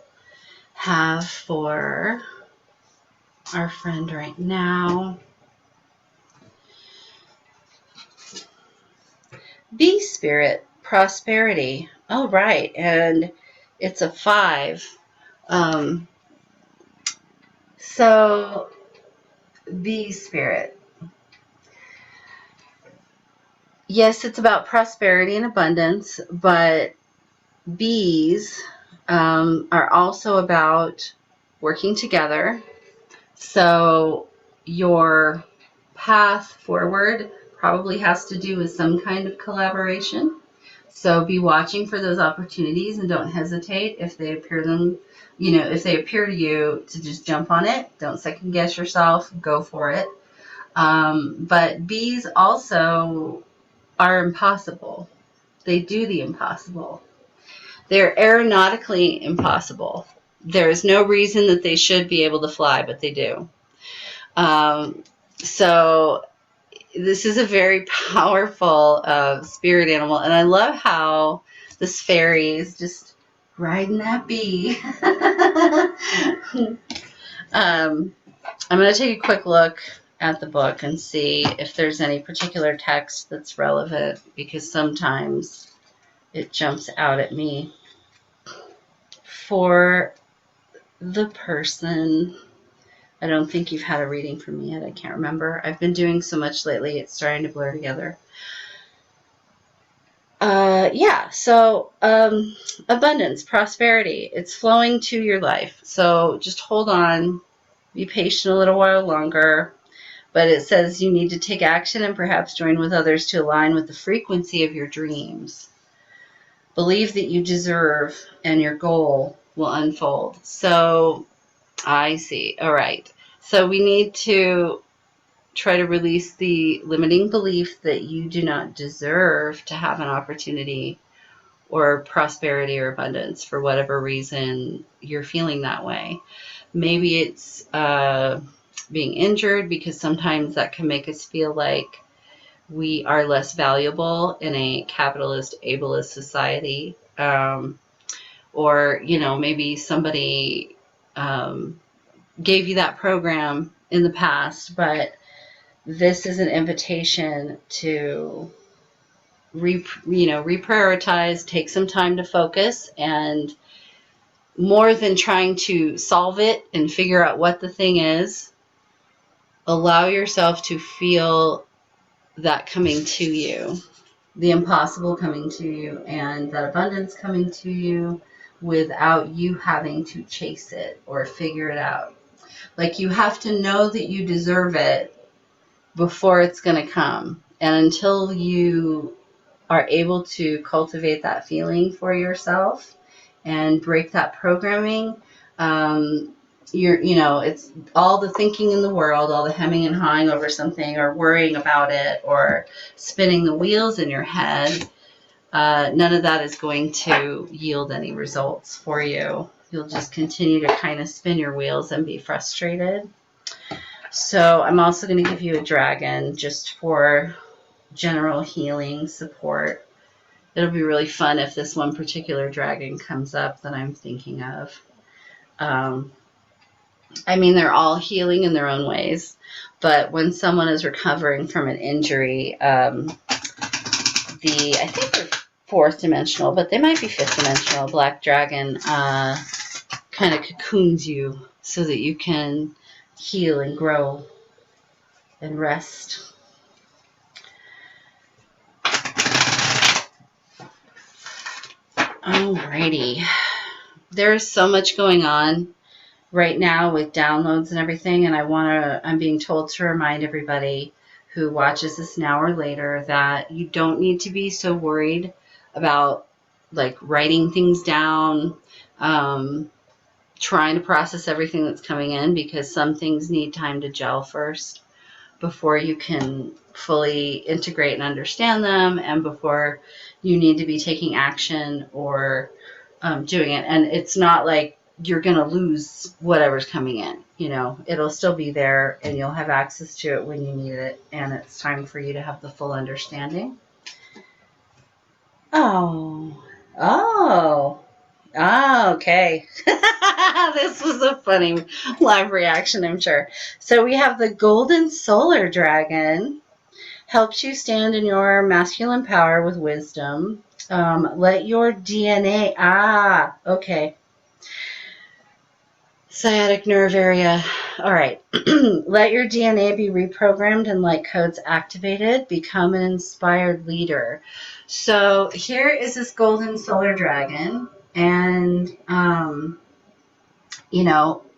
have for our friend right now? Bee Spirit, Prosperity. Oh, right. And it's a 5. So, Bee Spirit. Yes, it's about prosperity and abundance, but bees are also about working together. So your path forward probably has to do with some kind of collaboration. So be watching for those opportunities and don't hesitate if they appear to you, to just jump on it. Don't second guess yourself. Go for it. But bees also are impossible. They do the impossible. They're aeronautically impossible. There is no reason that they should be able to fly, but they do. So this is a very powerful spirit animal, and I love how this fairy is just riding that bee. I'm going to take a quick look at the book and see if there's any particular text that's relevant, because sometimes it jumps out at me. For the person, I don't think you've had a reading from me yet. I can't remember. I've been doing so much lately, it's starting to blur together. So abundance, prosperity, it's flowing to your life. So just hold on, be patient a little while longer. But it says you need to take action and perhaps join with others to align with the frequency of your dreams. Believe that you deserve and your goal will unfold. So I see. All right. So we need to try to release the limiting belief that you do not deserve to have an opportunity or prosperity or abundance for whatever reason you're feeling that way. Maybe it's being injured, because sometimes that can make us feel like we are less valuable in a capitalist, ableist society. Or, maybe somebody gave you that program in the past, but this is an invitation to reprioritize, take some time to focus, and more than trying to solve it and figure out what the thing is, allow yourself to feel that coming to you, the impossible coming to you, and that abundance coming to you without you having to chase it or figure it out. Like, you have to know that you deserve it before it's going to come. And until you are able to cultivate that feeling for yourself and break that programming, it's all the thinking in the world, all the hemming and hawing over something, or worrying about it, or spinning the wheels in your head. None of that is going to yield any results for you. You'll just continue to kind of spin your wheels and be frustrated. So I'm also going to give you a dragon just for general healing support. It'll be really fun if this one particular dragon comes up that I'm thinking of. They're all healing in their own ways, but when someone is recovering from an injury, I think they're fourth dimensional, but they might be fifth dimensional. Black dragon kind of cocoons you so that you can heal and grow and rest. Alrighty. There's so much going on right now with downloads and everything, and I'm being told to remind everybody who watches this now or later that you don't need to be so worried about like writing things down, trying to process everything that's coming in, because some things need time to gel first before you can fully integrate and understand them, and before you need to be taking action or doing it. And it's not like you're going to lose whatever's coming in. It'll still be there, and you'll have access to it when you need it, and it's time for you to have the full understanding. Okay. This was a funny live reaction, I'm sure. So we have the golden solar dragon. Helps you stand in your masculine power with wisdom. Let your DNA... okay. Sciatic nerve area. All right. Let your DNA be reprogrammed and light codes activated. Become an inspired leader. So here is this golden solar dragon. And,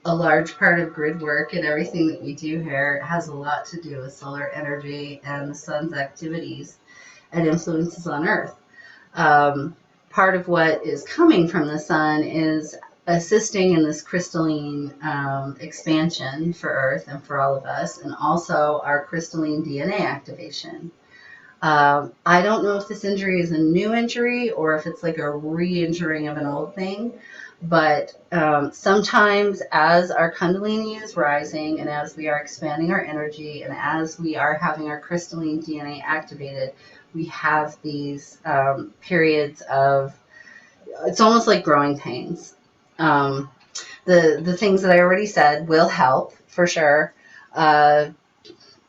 a large part of grid work and everything that we do here has a lot to do with solar energy and the sun's activities and influences on Earth. Part of what is coming from the sun is assisting in this crystalline expansion for Earth and for all of us, and also our crystalline DNA activation. I don't know if this injury is a new injury or if it's like a re-injuring of an old thing, but sometimes as our Kundalini is rising and as we are expanding our energy and as we are having our crystalline DNA activated, we have these periods of, it's almost like growing pains. The things that I already said will help for sure.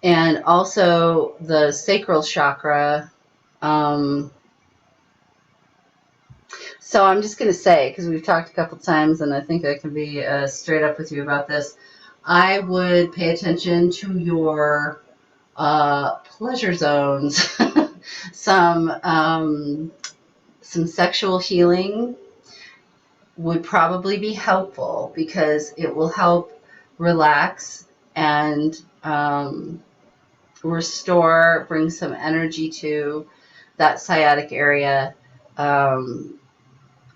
And also the sacral chakra. So I'm just going to say, because we've talked a couple times and I think I can be straight up with you about this, I would pay attention to your pleasure zones. some sexual healing would probably be helpful because it will help relax and restore, bring some energy to that sciatic area, all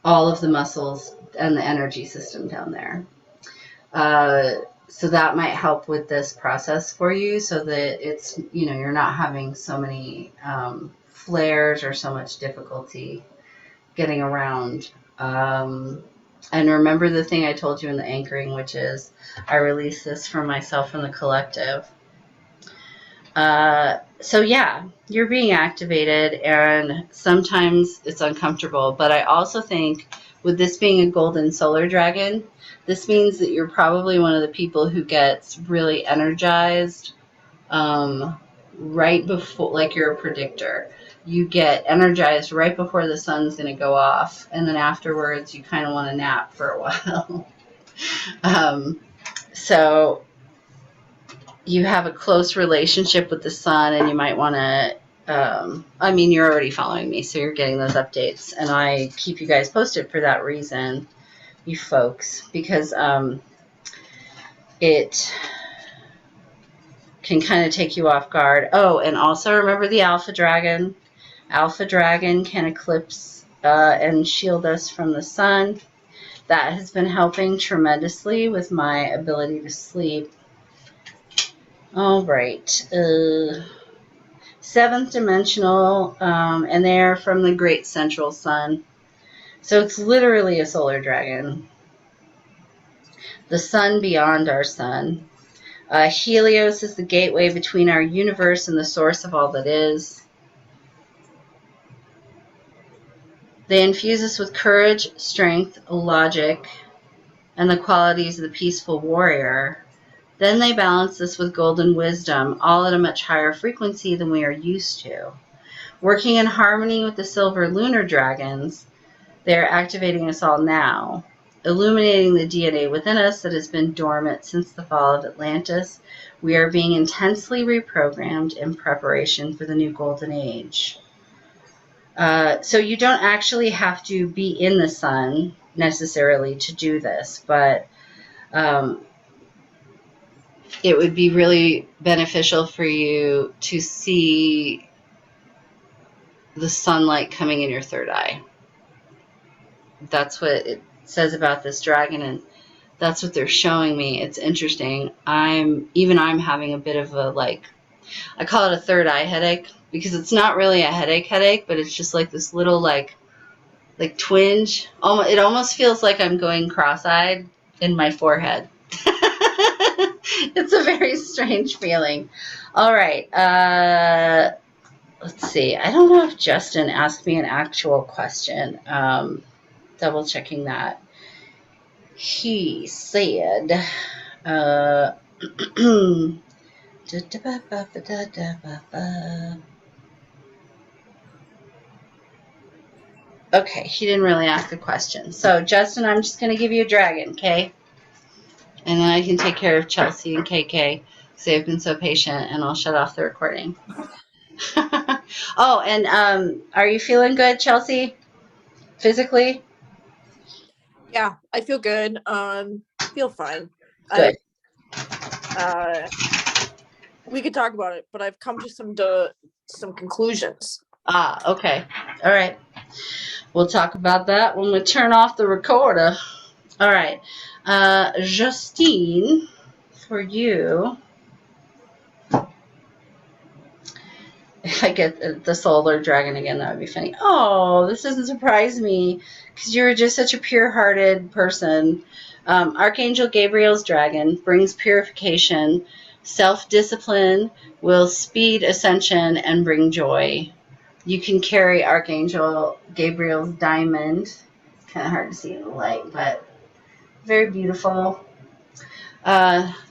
of the muscles and the energy system down there. So that might help with this process for you so that it's, you're not having so many flares or so much difficulty getting around. And remember the thing I told you in the anchoring, which is I release this from myself and the collective. So yeah, you're being activated and sometimes it's uncomfortable, but I also think with this being a golden solar dragon, this means that you're probably one of the people who gets really energized right before, like you're a predictor. You get energized right before the sun's going to go off, and then afterwards you kind of want to nap for a while. So you have a close relationship with the sun, and you might want to, you're already following me, so you're getting those updates, and I keep you guys posted for that reason, you folks, because it can kind of take you off guard. Oh, and also remember the alpha dragon. Alpha dragon can eclipse and shield us from the sun. That has been helping tremendously with my ability to sleep. All right. Seventh dimensional, and they're from the great central sun. So it's literally a solar dragon. The sun beyond our sun. Helios is the gateway between our universe and the source of all that is. They infuse us with courage, strength, logic, and the qualities of the peaceful warrior. Then they balance us with golden wisdom, all at a much higher frequency than we are used to. Working in harmony with the silver lunar dragons, they are activating us all now, illuminating the DNA within us that has been dormant since the fall of Atlantis. We are being intensely reprogrammed in preparation for the new golden age. So you don't actually have to be in the sun necessarily to do this, but it would be really beneficial for you to see the sunlight coming in your third eye. That's what it says about this dragon, and that's what they're showing me. It's interesting. I'm having a bit of a, I call it a third eye headache, because it's not really a headache, but it's just like this little like twinge. It almost feels like I'm going cross-eyed in my forehead. It's a very strange feeling. All right. Let's see. I don't know if Justin asked me an actual question. Double checking that. He said, okay, he didn't really ask a question. So, Justin, I'm just going to give you a dragon, okay? And then I can take care of Chelsea and KK because they've been so patient, and I'll shut off the recording. Oh, and are you feeling good, Chelsea? Physically? Yeah, I feel good. Feel fine. Good. We could talk about it, but I've come to some conclusions. Okay. All right. We'll talk about that when we turn off the recorder. All right. Justine, for you, If I get the solar dragon again, that would be funny. Oh, this doesn't surprise me because you're just such a pure-hearted person. Archangel Gabriel's dragon brings purification, self-discipline, will speed ascension, and bring joy. You can carry Archangel Gabriel's diamond. Kind of hard to see in the light, but very beautiful.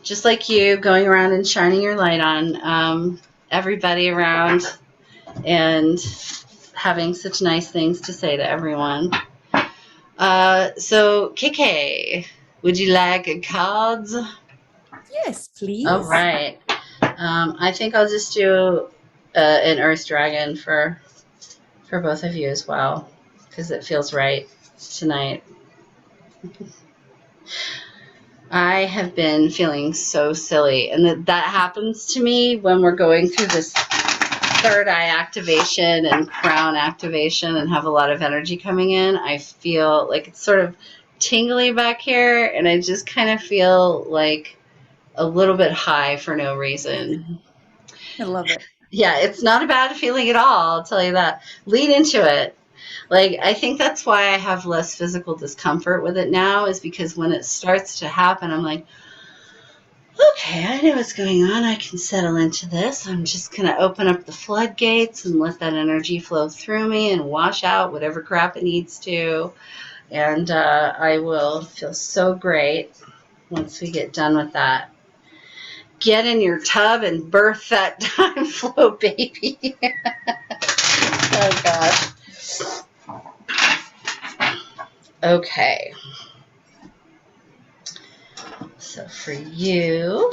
Just like you, going around and shining your light on everybody around and having such nice things to say to everyone. So, KK, would you like cards? Yes, please. All right. I think I'll just do an Earth Dragon for both of you as well, because it feels right tonight. I have been feeling so silly, and that happens to me when we're going through this third eye activation and crown activation and have a lot of energy coming in. I feel like it's sort of tingly back here, and I just kind of feel like a little bit high for no reason. I love it. Yeah, it's not a bad feeling at all, I'll tell you that. Lean into it. Like, I think that's why I have less physical discomfort with it now, is because when it starts to happen, I'm like, okay, I know what's going on. I can settle into this. I'm just going to open up the floodgates and let that energy flow through me and wash out whatever crap it needs to. And I will feel so great once we get done with that. Get in your tub and birth that time flow baby. Oh, gosh. Okay. So for you,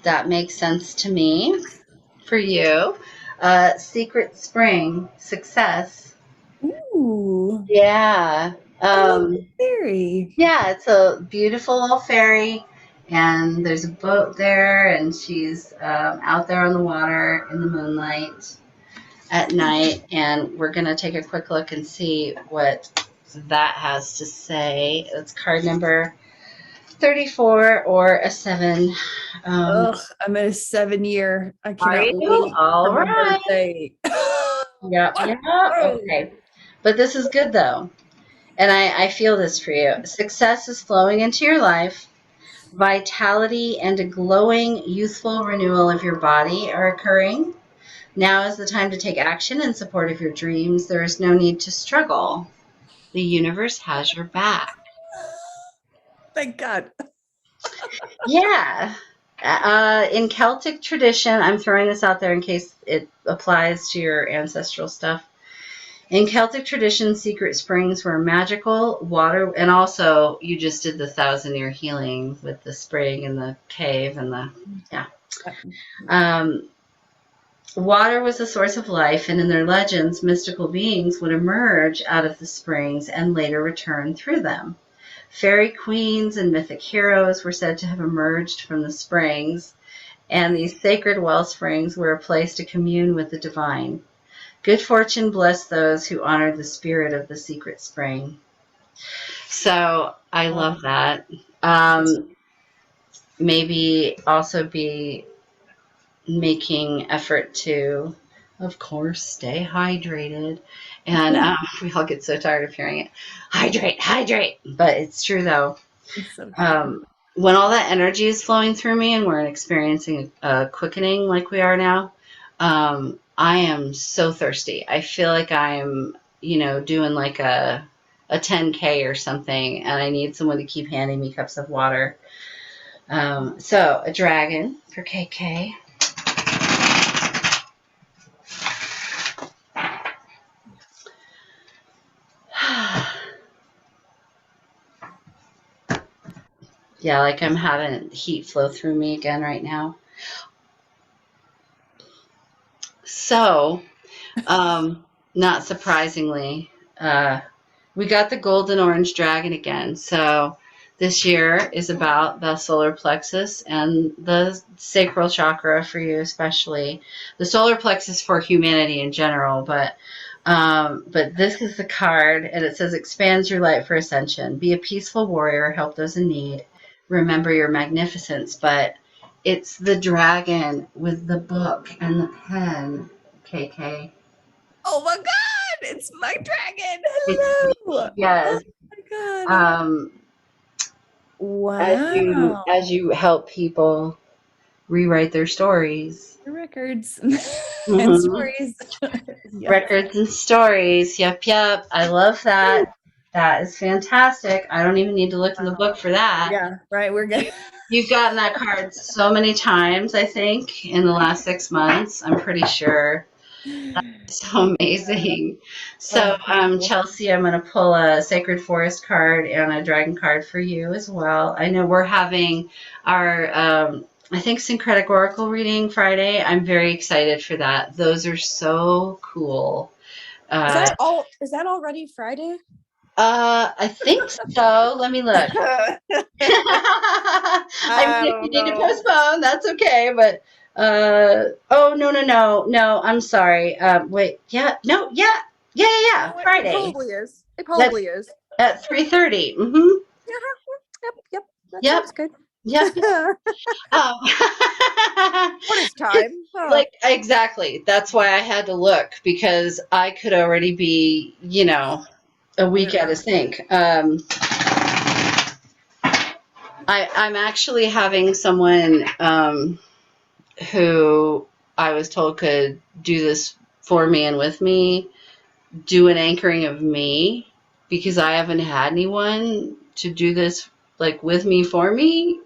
that makes sense to me. For you, Secret Spring, success. Ooh. Yeah. I love the fairy. Yeah, it's a beautiful little fairy, and there's a boat there, and she's out there on the water in the moonlight at night, and we're going to take a quick look and see what that has to say. It's card number 34 or a 7. Ugh, I'm in a 7-year. I Are cannot you? wait All for my right. birthday. Yeah. Okay. But this is good, though. And I feel this for you. Success is flowing into your life. Vitality and a glowing, youthful renewal of your body are occurring. Now is the time to take action in support of your dreams. There is no need to struggle. The universe has your back. Thank God. Yeah. In Celtic tradition, I'm throwing this out there in case it applies to your ancestral stuff. In Celtic tradition, secret springs were magical water, and also you just did the 1,000-year healing with the spring and the cave and the, yeah. Water was a source of life, and in their legends, mystical beings would emerge out of the springs and later return through them. Fairy queens and mythic heroes were said to have emerged from the springs, and these sacred well springs were a place to commune with the divine. Good fortune blessed those who honored the spirit of the secret spring. So I love that. Maybe also be making effort to, of course, stay hydrated. And we all get so tired of hearing it. Hydrate. But it's true, though. It's so true. When all that energy is flowing through me and we're experiencing a quickening like we are now, I am so thirsty. I feel like I'm, doing like a 10K or something, and I need someone to keep handing me cups of water. So a dragon for KK. Yeah, like I'm having heat flow through me again right now. So, not surprisingly, we got the golden orange dragon again. So this year is about the solar plexus and the sacral chakra for you, especially. The solar plexus for humanity in general, but this is the card, and it says expands your light for ascension. Be a peaceful warrior, help those in need. Remember your magnificence, but It's the dragon with the book and the pen, KK. Oh my God, it's my dragon. It's Hello. yes. Oh my God. Um, Wow. as you help people rewrite their stories. Records and Mm-hmm. stories. Yes. Records and stories. Yep, yep. I love that. That is fantastic. I don't even need to look in the book for that. Yeah, right. We're good. You've gotten that card so many times, I think, in the last 6 months. I'm pretty sure. So amazing. So, Cool. Chelsea, I'm going to pull a Sacred Forest card and a Dragon card for you as well. I know we're having our, I think, Syncretic Oracle reading Friday. I'm very excited for that. Those are so cool. Is that already Friday? I think so. Let me look. I mean, if you don't need to know. postpone, that's okay. But oh no, I'm sorry. Wait, yeah, no, yeah. No, it Friday. probably is. It That's probably is. at 3:30. Yep. That Yep. sounds good. Yep. Um, What is time? Huh. like exactly. That's why I had to look because I could already be, a week Yeah. out of sync. I'm actually having someone who I was told could do this for me and with me, do an anchoring of me because I haven't had anyone to do this like with me for me.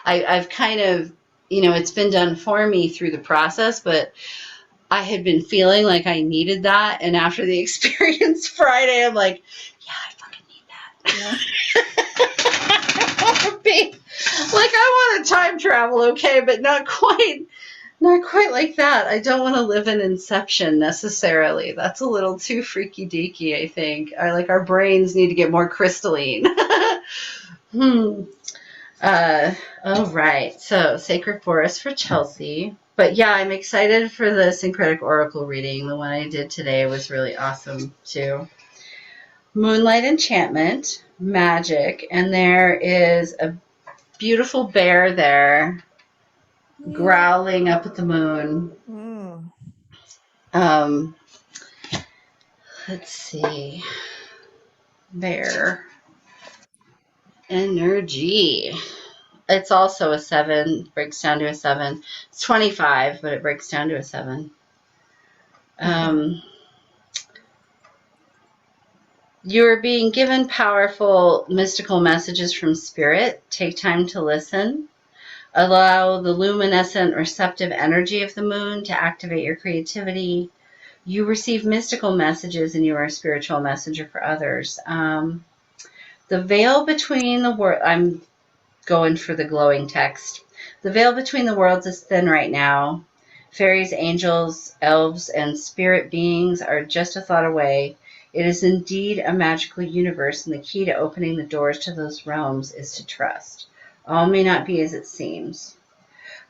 I've kind of, it's been done for me through the process, but I had been feeling like I needed that. And after the experience Friday, I'm like, yeah, I fucking need that. Yeah. Like I want to time travel, okay, but not quite like that. I don't want to live in Inception necessarily. That's a little too freaky deaky, I think. Our brains need to get more crystalline. All right. So Sacred Forest for Chelsea. But yeah, I'm excited for the Syncretic Oracle reading. The one I did today was really awesome too. Moonlight Enchantment, Magic, and there is a beautiful bear there growling up at the moon. Mm. Um, let's see. Bear energy. It's also a 7, breaks down to a 7. It's 25, but it breaks down to a 7. You are being given powerful mystical messages from Spirit. Take time to listen. Allow the luminescent receptive energy of the moon to activate your creativity. You receive mystical messages and you are a spiritual messenger for others. The veil between the world, I'm going for the glowing text. The veil between the worlds is thin right now. Fairies, angels, elves, and spirit beings are just a thought away. It is indeed a magical universe, and the key to opening the doors to those realms is to trust. All may not be as it seems.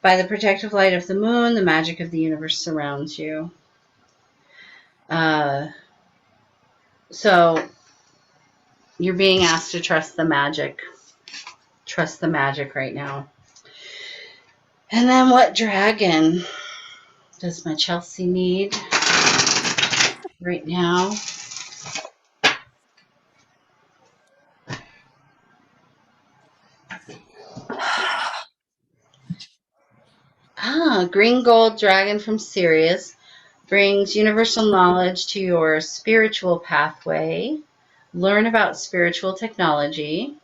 By the protective light of the moon, the magic of the universe surrounds you. So you're being asked to trust the magic. Trust the magic right now. And then what dragon does my Chelsea need right now? Green gold dragon from Sirius brings universal knowledge to your spiritual pathway. Learn about spiritual technology.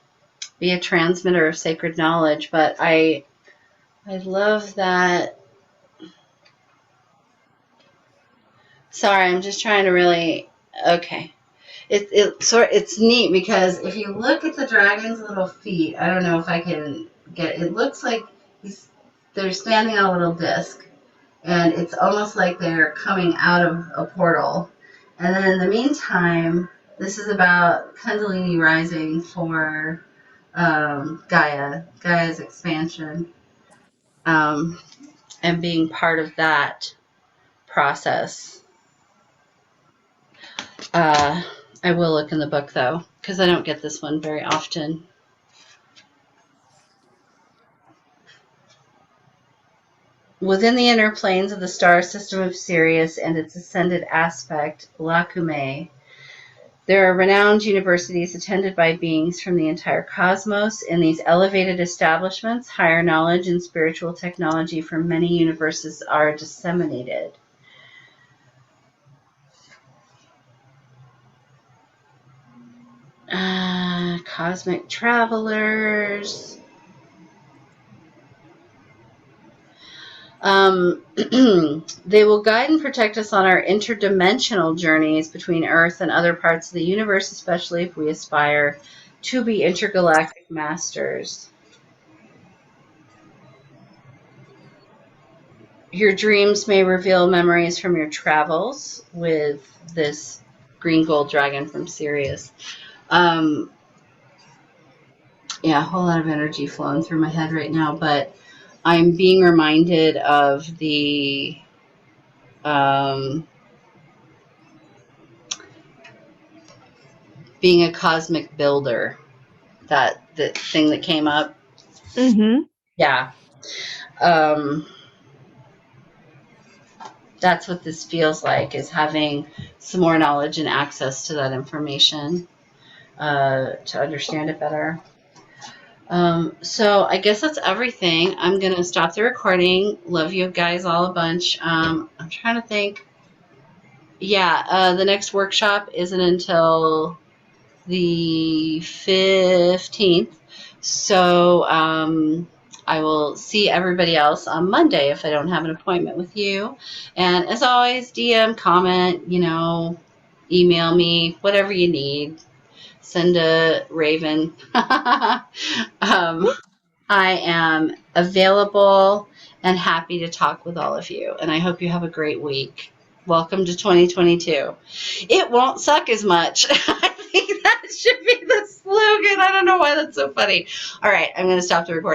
Be a transmitter of sacred knowledge. But I love that. Sorry, I'm just trying to really. Okay. It's neat because if you look at the dragon's little feet, I don't know if I can get it. Looks like they're standing on a little disc, and it's almost like they're coming out of a portal. And then in the meantime, this is about Kundalini rising for Gaia's expansion, and being part of that process. I will look in the book though, because I don't get this one very often. Within the inner planes of the star system of Sirius and its ascended aspect, Lacumae, there are renowned universities attended by beings from the entire cosmos. In these elevated establishments, higher knowledge and spiritual technology from many universes are disseminated. Cosmic travelers. They will guide and protect us on our interdimensional journeys between Earth and other parts of the universe, especially if we aspire to be intergalactic masters. Your dreams may reveal memories from your travels with this green gold dragon from Sirius. Yeah, a whole lot of energy flowing through my head right now, but I'm being reminded of the being a cosmic builder, that the thing that came up. Mm-hmm. Yeah. That's what this feels like, is having some more knowledge and access to that information to understand it better. So I guess that's everything. I'm going to stop the recording. Love you guys all a bunch. I'm trying to think. Yeah, the next workshop isn't until the 15th. So I will see everybody else on Monday if I don't have an appointment with you. And as always, DM, comment, email me, whatever you need. Send a raven. I am available and happy to talk with all of you. And I hope you have a great week. Welcome to 2022. It won't suck as much. I think that should be the slogan. I don't know why that's so funny. All right, I'm going to stop the recording.